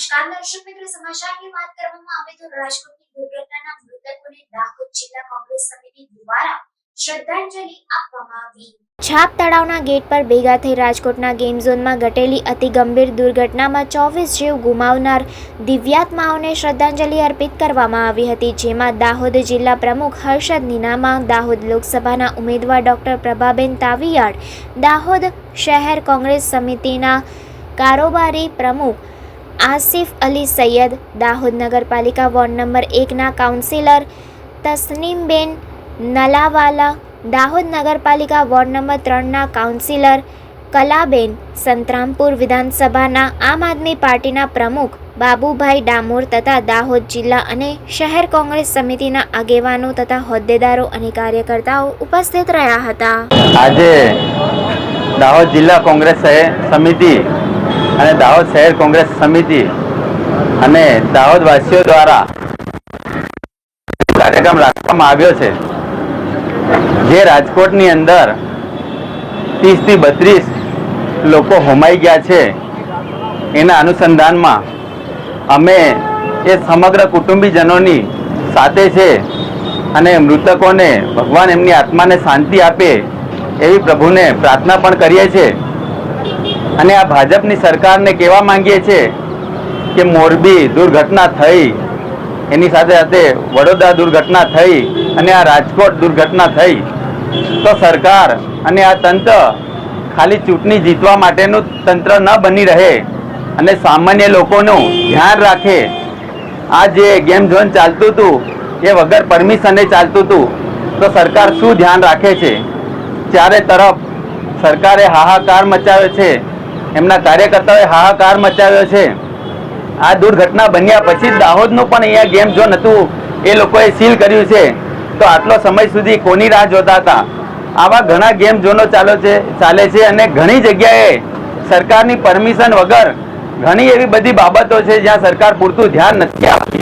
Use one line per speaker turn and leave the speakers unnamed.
નમસ્કાર દર્શક મિત્રો, સમાચારની વાત કરવામાં આવે તો રાજકોટની દુર્ઘટનાના મૃતકોને દાહોદ જિલ્લા કોંગ્રેસ સમિતિ દ્વારા શ્રદ્ધાંજલિ આપવામાં આવી। છાપ તળાવના ગેટ પર ભેગા થઈ રાજકોટના ગેમ ઝોનમાં ઘટેલી અતિ ગંભીર દુર્ઘટનામાં 24 જીવ ગુમાવનાર દિવ્યાત્માઓને શ્રદ્ધાંજલિ અર્પિત કરવામાં આવી હતી, જેમાં દાહોદ જિલ્લા પ્રમુખ હર્ષદ નીનામા, દાહોદ લોકસભાના ઉમેદવાર ડોક્ટર પ્રભાબેન તાવિયાડ, દાહોદ શહેર કોંગ્રેસ સમિતિના કારોબારી પ્રમુખ આસિફ અલી સૈયદ, દાહોદ નગરપાલિકા વોર્ડ નંબર 1ના કાઉન્સિલર તસનીમબેન નલાવાલા, દાહોદ નગરપાલિકા વોર્ડ નંબર 3ના કાઉન્સિલર કલાબેન, સંતરામપુર વિધાનસભાના આમ આદમી પાર્ટીના પ્રમુખ બાબુભાઈ ડામોર તથા દાહોદ જિલ્લા અને શહેર કોંગ્રેસ સમિતિના આગેવાનો તથા હોદ્દેદારો અને કાર્યકર્તાઓ ઉપસ્થિત રહ્યા હતા।
આજે દાહોદ જિલ્લા કોંગ્રેસ સમિતિ અને દાહોદ શહેર કોંગ્રેસ સમિતિ અને દાહોદ વાસીઓ દ્વારા કાર્યક્રમ રાખવામાં આવ્યો છે, જે રાજકોટની અંદર 30 થી 32 લોકો હોમાઈ ગયા છે। એના અનુસંધાનમાં અમે એ સમગ્ર કુટુંબીજનોની સાથે છે અને મૃતકોને ભગવાન એમની આત્માને શાંતિ આપે એવી પ્રભુને પ્રાર્થના પણ કરીએ છીએ। અને આ ભાજપની સરકારને કહેવા માંગીએ છીએ કે મોરબી દુર્ઘટના થઈ, એની સાથે સાથે વડોદરા દુર્ઘટના થઈ અને આ રાજકોટ દુર્ઘટના થઈ, તો સરકાર અને આ તંત્ર ખાલી ચૂંટણી જીતવા માટેનું તંત્ર ન બની રહે અને સામાન્ય લોકોનું ધ્યાન રાખે। આ જે ગેમ ઝોન ચાલતું હતું એ વગર પરમિશને ચાલતું હતું, તો સરકાર શું ધ્યાન રાખે છે? ચારે તરફ સરકારે હાહાકાર મચાવ્યો છે, એમના કાર્યકર્તાઓએ હાહાકાર મચાવ્યો છે। આ દુર્ઘટના બન્યા પછી દાહોદનું પણ અહીંયા ગેમ ઝોન હતું, એ લોકોએ સીલ કર્યું છે, તો આટલો સમય સુધી કોની રાહ જોતા હતા? આવા ઘણા ગેમ ઝોનો ચાલે છે અને ઘણી જગ્યાએ સરકારની પરમિશન વગર ઘણી એવી બધી બાબતો છે જ્યાં સરકાર પૂરતું ધ્યાન નથી આપતી।